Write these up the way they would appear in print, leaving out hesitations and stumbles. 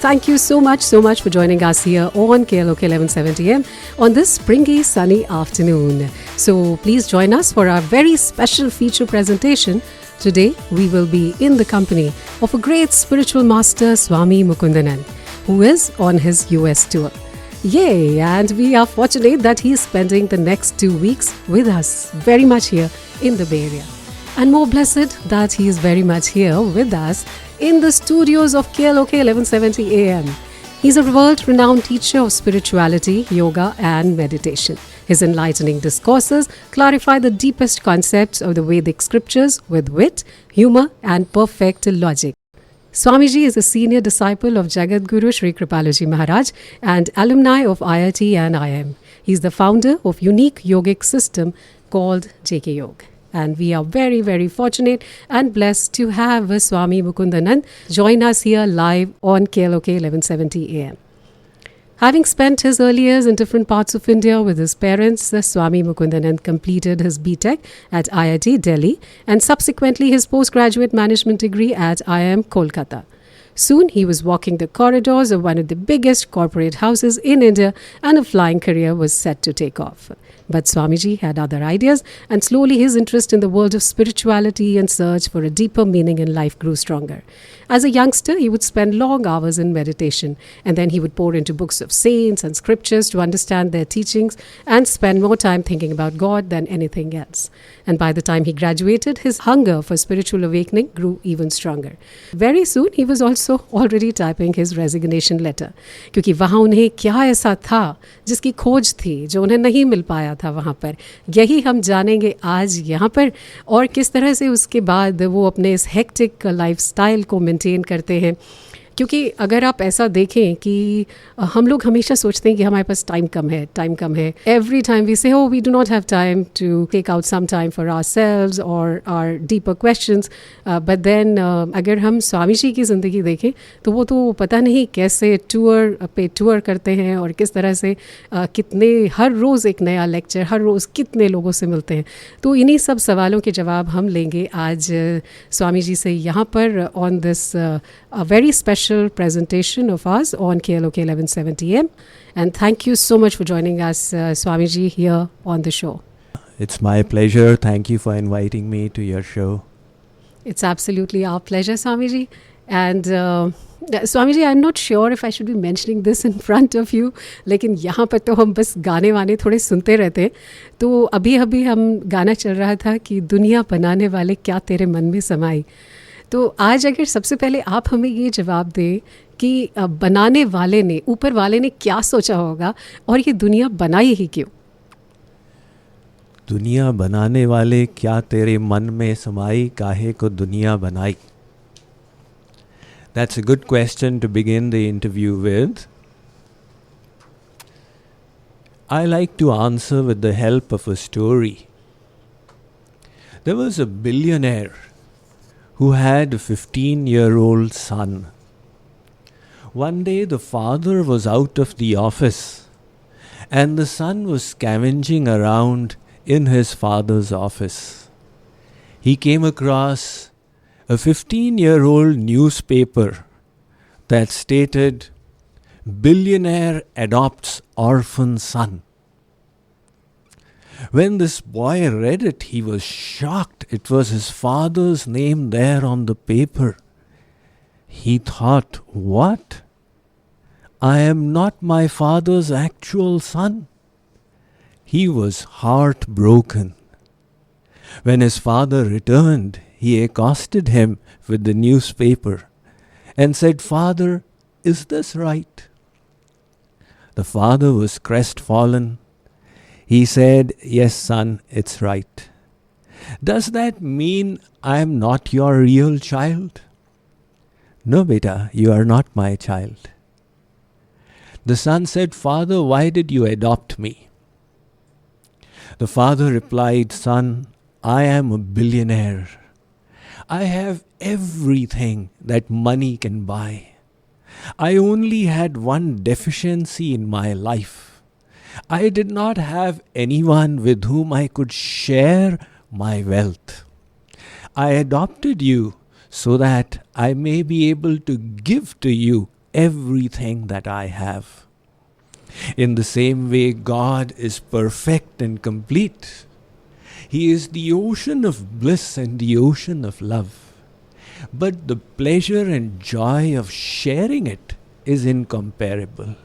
Thank you so much for joining us here on KLOK 1170 AM on this springy, sunny afternoon. So please join us for our very special feature presentation. Today, we will be in the company of a great spiritual master, Swami Mukundananda, who is on his US tour. Yay! And we are fortunate that he is spending the next 2 weeks with us, very much here in the Bay Area. And more blessed that he is very much here with us in the studios of KLOK 1170 AM. He's a world-renowned teacher of spirituality, yoga and meditation. His enlightening discourses clarify the deepest concepts of the Vedic scriptures with wit, humor and perfect logic. Swamiji is a senior disciple of Jagat Guru Sri Kripaluji Maharaj and alumni of IIT and IIM. He's the founder of unique yogic system called JKYog. And we are very, very fortunate and blessed to have Swami Mukundananda join us here live on KLOK 1170 AM. Having spent his early years in different parts of India with his parents, Swami Mukundananda completed his BTech at IIT Delhi and subsequently his postgraduate management degree at IIM Kolkata. Soon he was walking the corridors of one of the biggest corporate houses in India and a flying career was set to take off. But Swamiji had other ideas and slowly his interest in the world of spirituality and search for a deeper meaning in life grew stronger. As a youngster, he would spend long hours in meditation and then he would pour into books of saints and scriptures to understand their teachings and spend more time thinking about God than anything else. And by the time he graduated, his hunger for spiritual awakening grew even stronger. Very soon, he was also already typing his resignation letter क्योंकि वहाँ उन्हें क्या ऐसा था जिसकी खोज थी जो उन्हें नहीं मिल पाया था वहाँ पर. यही हम जानेंगे आज यहाँ पर और किस तरह से उसके बाद वो अपने इस हेक्टिक लाइफस्टाइल को मेंटेन करते हैं. क्योंकि अगर आप ऐसा देखें कि हम लोग हमेशा सोचते हैं कि हमारे पास टाइम कम है. Every time we say we do not have time to take out some time for ourselves और our deeper questions. But then अगर हम स्वामी जी की ज़िंदगी देखें तो वो तो पता नहीं कैसे टूर करते हैं और किस तरह से कितने हर रोज़ एक नया लेक्चर, हर रोज़ कितने लोगों से मिलते हैं. तो इन्हीं सब सवालों के जवाब हम लेंगे आज स्वामी जी से यहाँ पर on this very special presentation of us on KLOK 1170 AM. And thank you so much for joining us, Swamiji, here on the show. It's my pleasure. Thank you for inviting me to your show. It's absolutely our pleasure, Swamiji. And Swamiji, I'm not sure if I should be mentioning this in front of you, लेकिन यहाँ पर तो हम बस गाने वाने थोड़े सुनते रहते हैं. तो अभी हम गाना चल रहा था कि दुनिया बनाने वाले क्या तेरे मन में समाई. तो आज अगर सबसे पहले आप हमें ये जवाब दें कि बनाने वाले ने, ऊपर वाले ने क्या सोचा होगा और ये दुनिया बनाई ही क्यों. दुनिया बनाने वाले क्या तेरे मन में समाई, काहे को दुनिया बनाई. That's a good question to begin the interview with. I like to answer with the help of a story. There was a billionaire who had a 15-year-old son. One day the father was out of the office and the son was scavenging around in his father's office. He came across a 15-year-old newspaper that stated, "Billionaire adopts orphan son." When this boy read it, he was shocked. It was his father's name there on the paper. He thought, what? I am not my father's actual son. He was heartbroken. When his father returned, he accosted him with the newspaper and said, "Father, is this right?" The father was crestfallen. He said, "Yes, son, it's right." "Does that mean I am not your real child?" "No, beta, you are not my child." The son said, "Father, why did you adopt me?" The father replied, "Son, I am a billionaire. I have everything that money can buy. I only had one deficiency in my life. I did not have anyone with whom I could share my wealth. I adopted you so that I may be able to give to you everything that I have. In the same way, God is perfect and complete. He is the ocean of bliss and the ocean of love. But the pleasure and joy of sharing it is incomparable.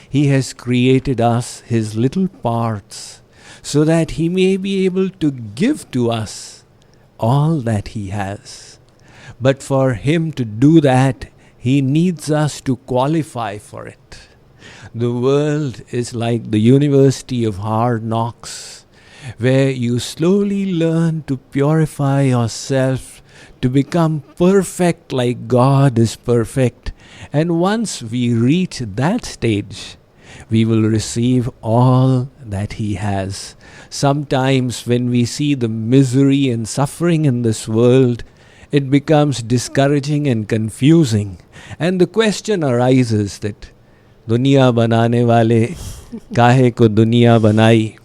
He has created us, His little parts, so that He may be able to give to us all that He has. But for Him to do that, He needs us to qualify for it. The world is like the University of Hard Knocks, where you slowly learn to purify yourself to become perfect like God is perfect. And once we reach that stage, we will receive all that He has. Sometimes when we see the misery and suffering in this world, it becomes discouraging and confusing. And the question arises that दुनिया बनाने वाले काहे को दुनिया बनाई.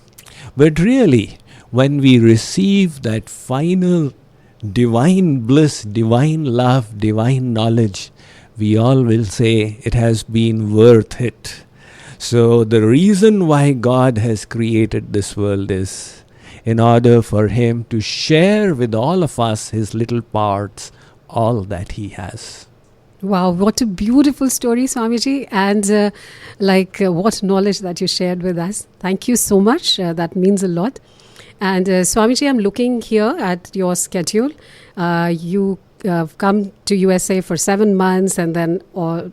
But really, when we receive that final divine bliss, divine love, divine knowledge, we all will say it has been worth it. So the reason why God has created this world is in order for Him to share with all of us His little parts, all that He has. Wow, what a beautiful story, Swamiji, and what knowledge that you shared with us. Thank you so much. That means a lot. And Swamiji, I'm looking here at your schedule. You come to USA for 7 months, and then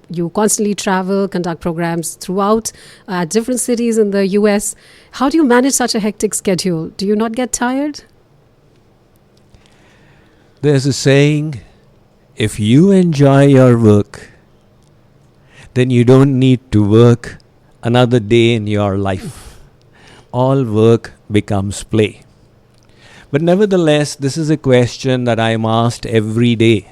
you constantly travel, conduct programs throughout different cities in the US. How do you manage such a hectic schedule? Do you not get tired? There's a saying, if you enjoy your work, then you don't need to work another day in your life. All work becomes play. But nevertheless, this is a question that I am asked every day.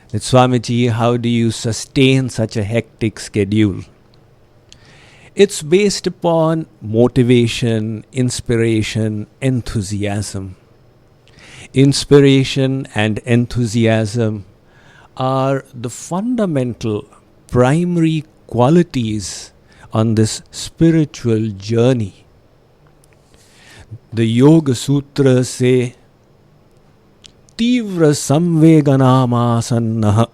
That Swamiji, how do you sustain such a hectic schedule? It's based upon motivation, inspiration, enthusiasm. Inspiration and enthusiasm are the fundamental, primary qualities on this spiritual journey. The Yoga Sutras say, Tivra samveganamasannaha.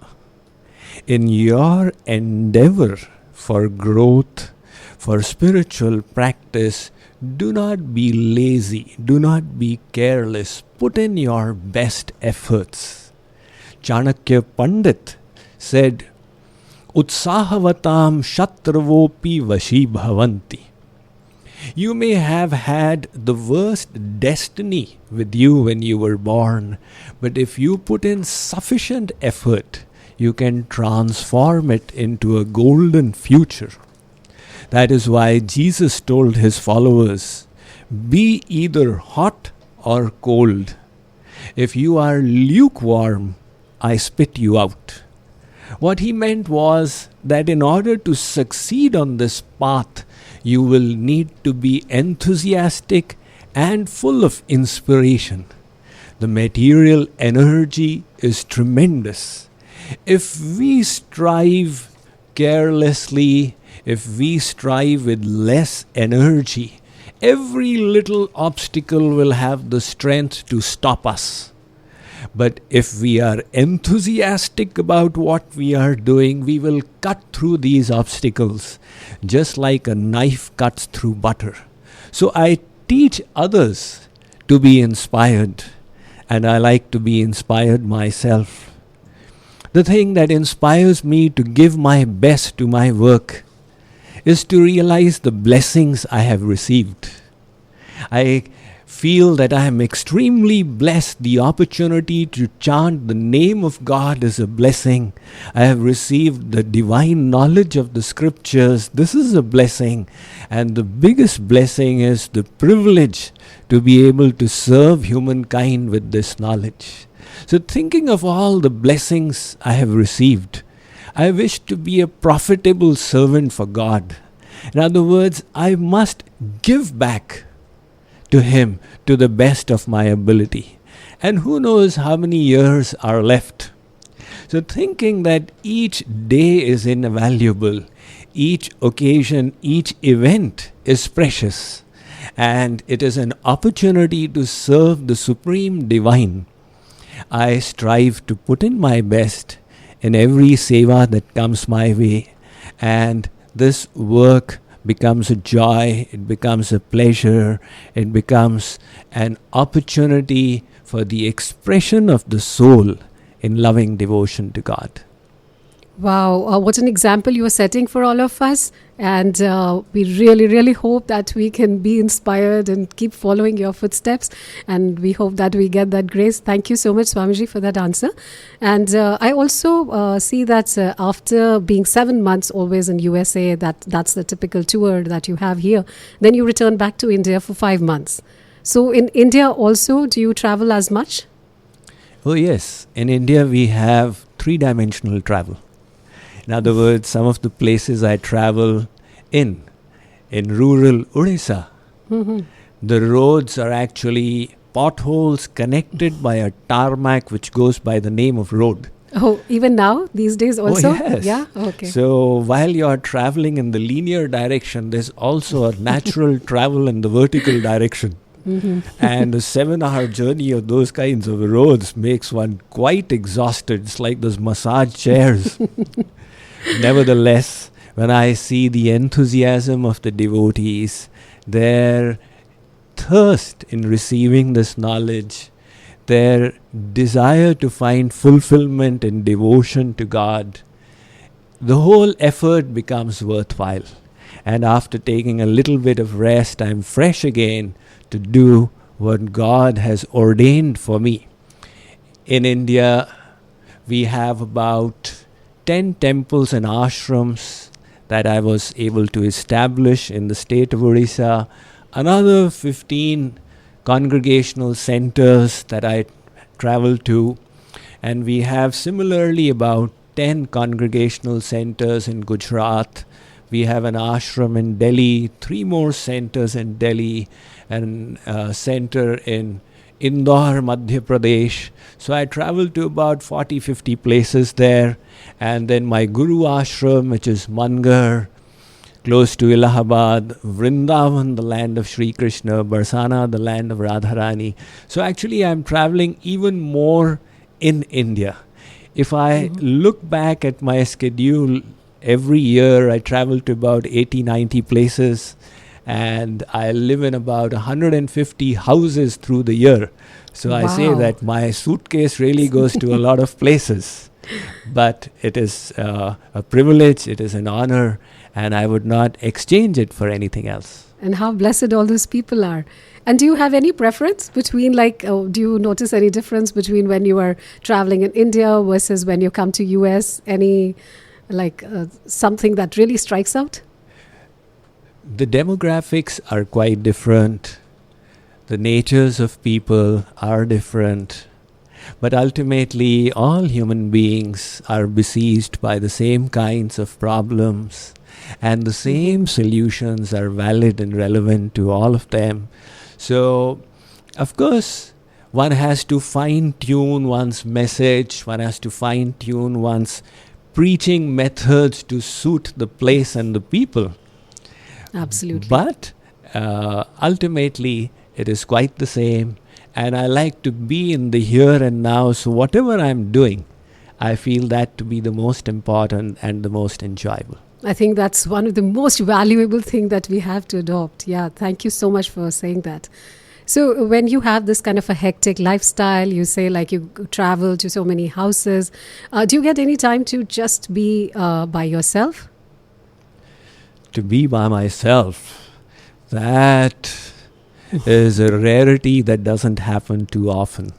In your endeavor for growth, for spiritual practice, do not be lazy, do not be careless, put in your best efforts. Chanakya Pandit said, Utsahavatam shatravopi vashi bhavanti. You may have had the worst destiny with you when you were born, but if you put in sufficient effort, you can transform it into a golden future. That is why Jesus told His followers, be either hot or cold. If you are lukewarm, I spit you out. What He meant was that in order to succeed on this path, you will need to be enthusiastic and full of inspiration. The material energy is tremendous. If we strive carelessly, if we strive with less energy, every little obstacle will have the strength to stop us. But if we are enthusiastic about what we are doing, we will cut through these obstacles, just like a knife cuts through butter. So I teach others to be inspired, and I like to be inspired myself. The thing that inspires me to give my best to my work is to realize the blessings I have received. I feel that I am extremely blessed. The opportunity to chant the name of God is a blessing. I have received the divine knowledge of the scriptures. This is a blessing. And the biggest blessing is the privilege to be able to serve humankind with this knowledge. So thinking of all the blessings I have received, I wish to be a profitable servant for God. In other words, I must give back to Him to the best of my ability. And who knows how many years are left. So thinking that each day is invaluable, each occasion, each event is precious, and it is an opportunity to serve the Supreme Divine, I strive to put in my best in every seva that comes my way, and this work becomes a joy, it becomes a pleasure, it becomes an opportunity for the expression of the soul in loving devotion to God. Wow, what an example you are setting for all of us. And we really, really hope that we can be inspired and keep following your footsteps. And we hope that we get that grace. Thank you so much, Swamiji, for that answer. And I also see that after being 7 months always in USA, that's the typical tour that you have here. Then you return back to India for 5 months. So in India also, do you travel as much? Oh yes, in India we have three-dimensional travel. In other words, some of the places I travel in rural Odisha, the roads are actually potholes connected by a tarmac which goes by the name of road. Oh, even now, these days also? Oh, yes. Yeah, okay. So while you are traveling in the linear direction, there's also a natural travel in the vertical direction. And a 7-hour journey of those kinds of roads makes one quite exhausted. It's like those massage chairs. Nevertheless, when I see the enthusiasm of the devotees, their thirst in receiving this knowledge, their desire to find fulfillment in devotion to God, the whole effort becomes worthwhile. And after taking a little bit of rest, I'm fresh again to do what God has ordained for me. In India, we have about 10 temples and ashrams that I was able to establish in the state of Odisha, another 15 congregational centers that I travel to, and we have similarly about 10 congregational centers in Gujarat. We have an ashram in Delhi, 3 more centers in Delhi, and a center in Indore, Madhya Pradesh. So I traveled to about 40-50 places there. And then my Guru Ashram, which is Mangar, close to Allahabad, Vrindavan, the land of Sri Krishna, Barsana, the land of Radharani. So actually I'm traveling even more in India. If I look back at my schedule, every year I travel to about 80-90 places. And I live in about 150 houses through the year. So I say that my suitcase really goes to a lot of places. But it is a privilege, it is an honor, and I would not exchange it for anything else. And how blessed all those people are. And do you have any preference between, do you notice any difference between when you are traveling in India versus when you come to US? Any, something that really strikes out? The demographics are quite different. The natures of people are different. But ultimately, all human beings are besieged by the same kinds of problems, and the same solutions are valid and relevant to all of them. So, of course, one has to fine-tune one's message, one has to fine-tune one's preaching methods to suit the place and the people. Absolutely. But ultimately, it is quite the same. And I like to be in the here and now. So whatever I'm doing, I feel that to be the most important and the most enjoyable. I think that's one of the most valuable things that we have to adopt. Yeah, thank you so much for saying that. So when you have this kind of a hectic lifestyle, you say you travel to so many houses, do you get any time to just be by yourself? To be by myself, that is a rarity that doesn't happen too often.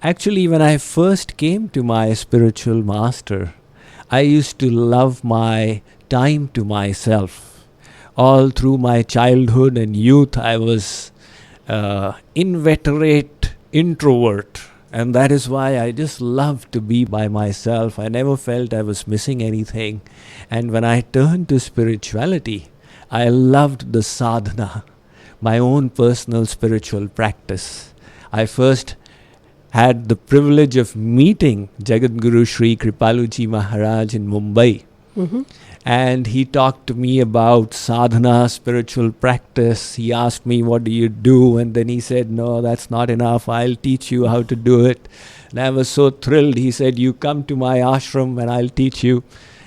Actually, when I first came to my spiritual master, I used to love my time to myself. All through my childhood and youth, I was inveterate introvert. And that is why I just loved to be by myself. I never felt I was missing anything. And when I turned to spirituality, I loved the sadhana, my own personal spiritual practice. I first had the privilege of meeting Jagadguru Sri Kripaluji Maharaj in Mumbai. And he talked to me about sadhana, spiritual practice. He asked me, what do you do? And then he said, no, that's not enough. I'll teach you how to do it. And I was so thrilled. He said, you come to my ashram and I'll teach you.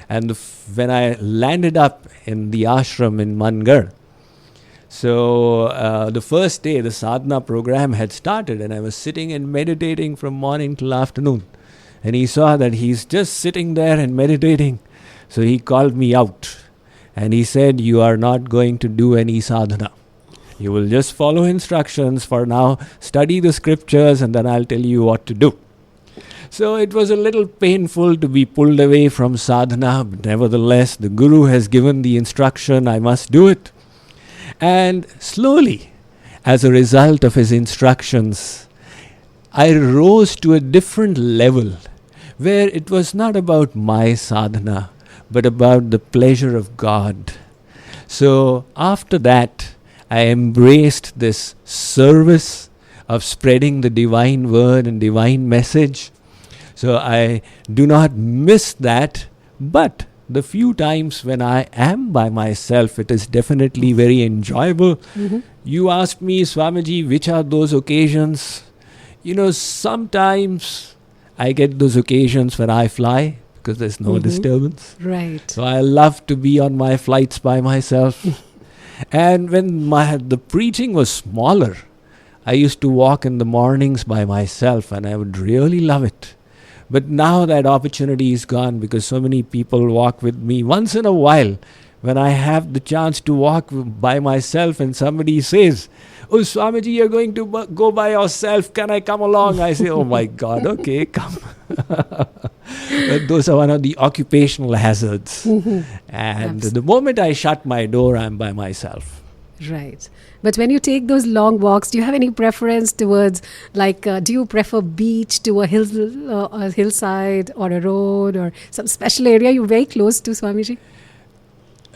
And when I landed up in the ashram in Mangar, so the first day the sadhana program had started and I was sitting and meditating from morning till afternoon. And he saw that he's just sitting there and meditating. So he called me out and he said, you are not going to do any sadhana. You will just follow instructions for now, study the scriptures, and then I'll tell you what to do. So it was a little painful to be pulled away from sadhana, but nevertheless the Guru has given the instruction, I must do it. And slowly, as a result of his instructions, I rose to a different level where it was not about my sadhana, but about the pleasure of God. So after that, I embraced this service of spreading the divine word and divine message. So I do not miss that, but the few times when I am by myself, it is definitely very enjoyable. You asked me, Swamiji, which are those occasions? Sometimes I get those occasions when I fly, because there's no disturbance. Right. So I love to be on my flights by myself. And when the preaching was smaller, I used to walk in the mornings by myself and I would really love it. But now that opportunity is gone because so many people walk with me. Once in a while, when I have the chance to walk by myself and somebody says, oh, Swamiji, you're going to go by yourself. Can I come along? I say, oh my God, okay, come. But those are one of the occupational hazards. And Absolutely. the moment I shut my door, I'm by myself. Right. But when you take those long walks, do you have any preference towards, do you prefer beach to a hillside or a road or some special area? You're very close to Swamiji?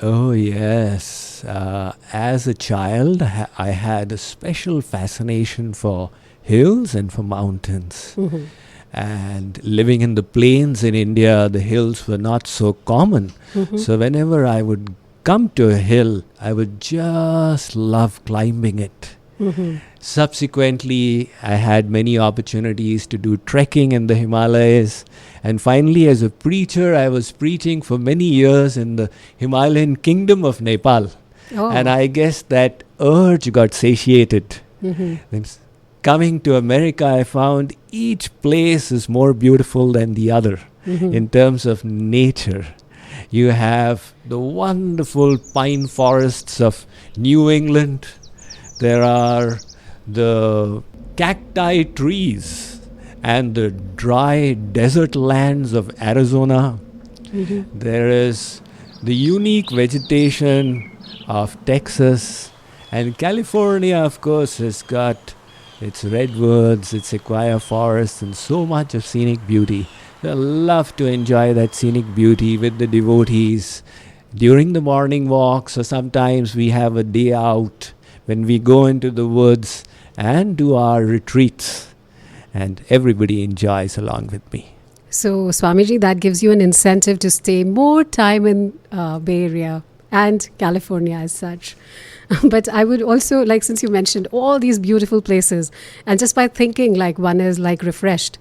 Oh, yes. As a child, I had a special fascination for hills and for mountains. And living in the plains in India, the hills were not so common. So whenever I would come to a hill, I would just love climbing it. Subsequently, I had many opportunities to do trekking in the Himalayas. And finally, as a preacher, I was preaching for many years in the Himalayan kingdom of Nepal. And I guess that urge got satiated. Then coming to America, I found each place is more beautiful than the other in terms of nature. You have the wonderful pine forests of New England. There are the cacti trees and the dry desert lands of Arizona. There is the unique vegetation of Texas. And California, of course, has got its redwoods, its sequoia forests, and so much of scenic beauty. I love to enjoy that scenic beauty with the devotees during the morning walks, or sometimes we have a day out when we go into the woods and do our retreats, and everybody enjoys along with me. So, Swamiji, that gives you an incentive to stay more time in Bay Area and California as such. But I would also, since you mentioned all these beautiful places, and just by thinking, one is refreshed.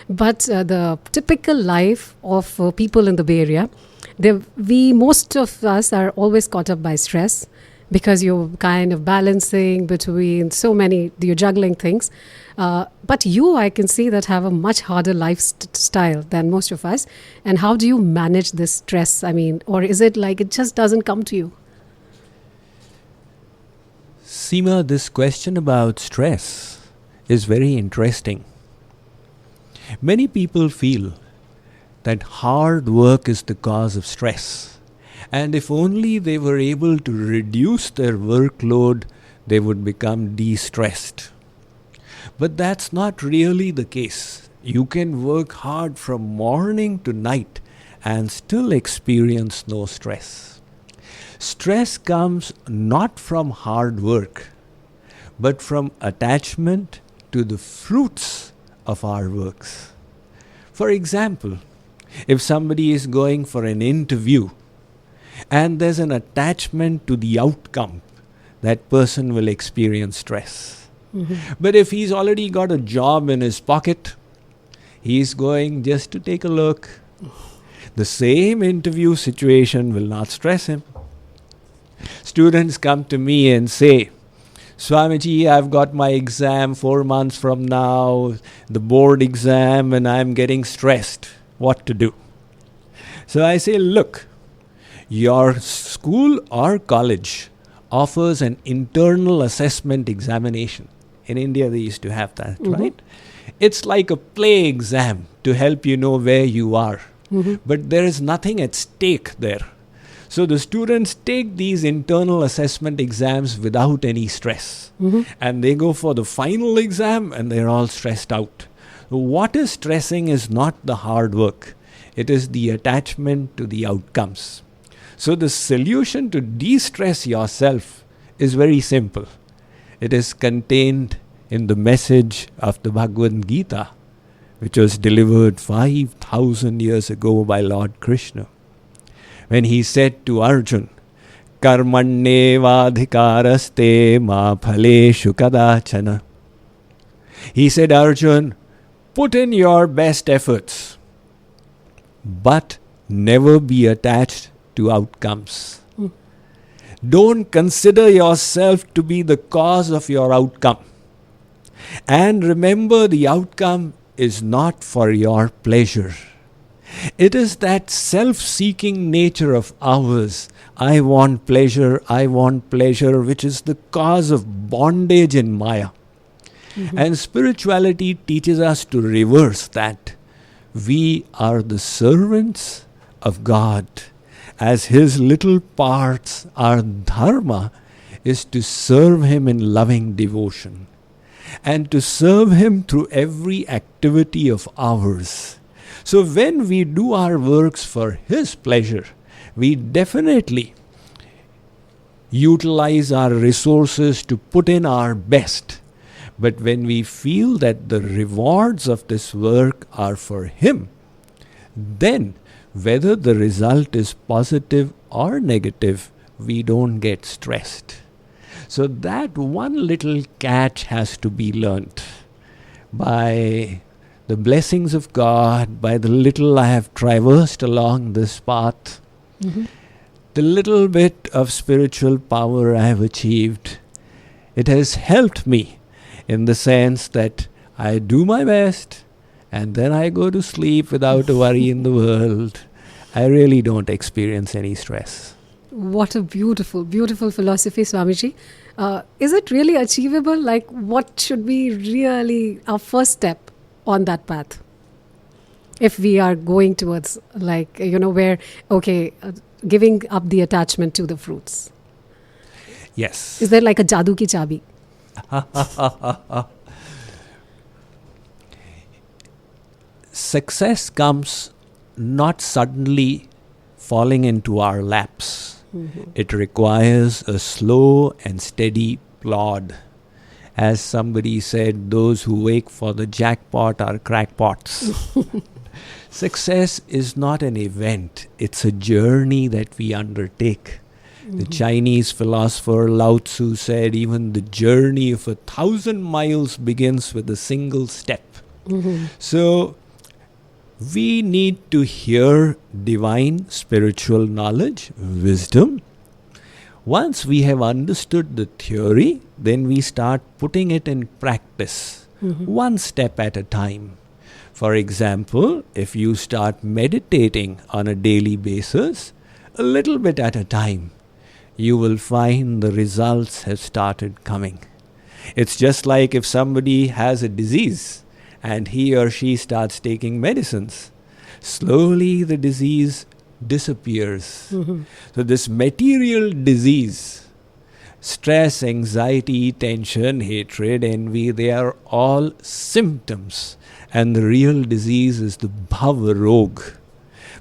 But the typical life of people in the Bay Area, most of us are always caught up by stress because you're kind of balancing between so many, you're juggling things. But you, I can see that have a much harder lifestyle than most of us. And how do you manage this stress? Or is it it just doesn't come to you? Seema, this question about stress is very interesting. Many people feel that hard work is the cause of stress, and if only they were able to reduce their workload, they would become de-stressed. But that's not really the case. You can work hard from morning to night and still experience no stress. Stress comes not from hard work, but from attachment to the fruits of our works. For example, if somebody is going for an interview and there's an attachment to the outcome, that person will experience stress. But if he's already got a job in his pocket, he's going just to take a look. The same interview situation will not stress him. Students come to me and say, Swamiji, I've got my exam 4 months from now, the board exam, and I'm getting stressed. What to do? So I say, look, your school or college offers an internal assessment examination. In India, they used to have that, right? It's like a play exam to help you know where you are. But there is nothing at stake there. So the students take these internal assessment exams without any stress. And they go for the final exam and they're all stressed out. What is stressing is not the hard work. It is the attachment to the outcomes. So the solution to de-stress yourself is very simple. It is contained in the message of the Bhagavad Gita, which was delivered 5,000 years ago by Lord Krishna. When he said to Arjun, Karmannevadhikaraste ma phaleshu kadachana. He said, Arjun, put in your best efforts, but never be attached to outcomes. Don't consider yourself to be the cause of your outcome. And remember, the outcome is not for your pleasure. It is that self-seeking nature of ours. I want pleasure, which is the cause of bondage in Maya. And spirituality teaches us to reverse that. We are the servants of God. As His little parts, our dharma is to serve Him in loving devotion and to serve Him through every activity of ours. So when we do our works for His pleasure, we definitely utilize our resources to put in our best. But when we feel that the rewards of this work are for Him, then whether the result is positive or negative, we don't get stressed. So that one little catch has to be learnt. By the blessings of God, by the little I have traversed along this path, the little bit of spiritual power I have achieved, it has helped me in the sense that I do my best and then I go to sleep without a worry in the world. I really don't experience any stress. What a beautiful, beautiful philosophy, Swamiji. Is it really achievable? Like, what should be really our first step on that path? If we are going towards, like, where, giving up the attachment to the fruits. Yes. Is there like a jadoo ki chabi? Success comes not suddenly falling into our laps. It requires a slow and steady plod. As somebody said, those who wait for the jackpot are crackpots. Success is not an event. It's a journey that we undertake. The Chinese philosopher Lao Tzu said, even the journey of 1,000 miles begins with a single step. So, we need to hear divine spiritual knowledge, wisdom. Once we have understood the theory, then we start putting it in practice, one step at a time. For example, if you start meditating on a daily basis, a little bit at a time, you will find the results have started coming. It's just like if somebody has a disease and he or she starts taking medicines, slowly the disease disappears. So this material disease, stress, anxiety, tension, hatred, envy, they are all symptoms. And the real disease is the bhava rog.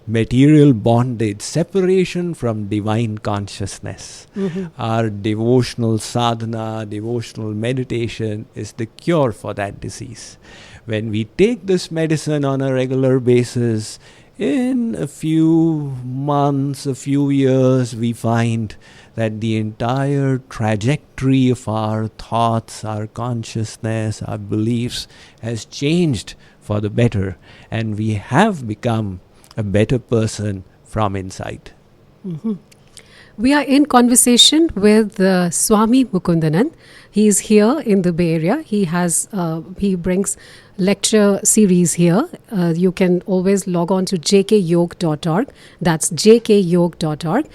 material bondage, separation from divine consciousness. Our devotional sadhana, devotional meditation is the cure for that disease. When we take this medicine on a regular basis, in a few months, a few years, we find that the entire trajectory of our thoughts, our consciousness, our beliefs has changed for the better, and we have become a better person from inside. We are in conversation with Swami Mukundanand. He is here in the Bay Area. He brings lecture series here. You can always log on to JKYog.org. That's JKYog.org.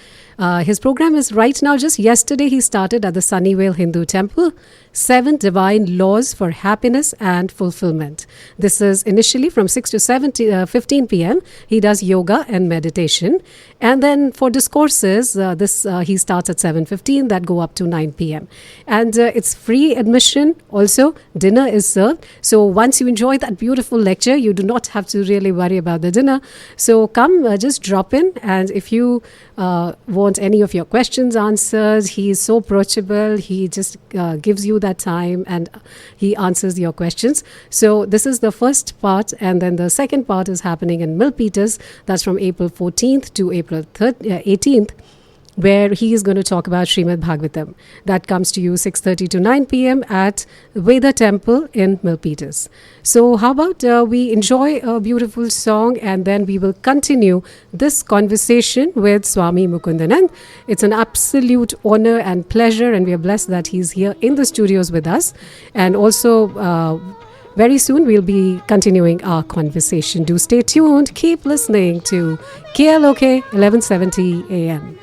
His program is right now, just yesterday he started at the Sunnyvale Hindu Temple, 7 Divine Laws for Happiness and Fulfillment. This is initially from 6 to 15 p.m. He does yoga and meditation. And then for discourses, he starts at 7:15, that go up to 9 p.m. And it's free admission. Also, dinner is served. So once you enjoy that beautiful lecture, you do not have to really worry about the dinner. So come, just drop in. And if you want any of your questions answered, he is so approachable. He just gives you that time and he answers your questions. So this is the first part, and then the second part is happening in Milpitas. That's from April 14th to April 18th, where he is going to talk about Srimad Bhagavatam. That comes to you 6:30 to 9 p.m. at Veda Temple in Milpitas. So how about we enjoy a beautiful song, and then we will continue this conversation with Swami Mukundanand. It's an absolute honor and pleasure, and we are blessed that he's here in the studios with us. And also, very soon we'll be continuing our conversation. Do stay tuned. Keep listening to KLOK 1170 AM.